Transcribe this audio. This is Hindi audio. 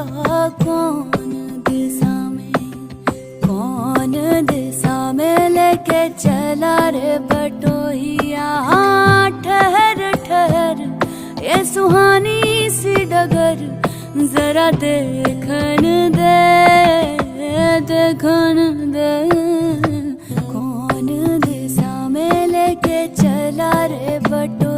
पूछा कौन दिशा में लेके चला रे बटोहिया। हाँ ठहर ठहर ये सुहानी सी डगर जरा देख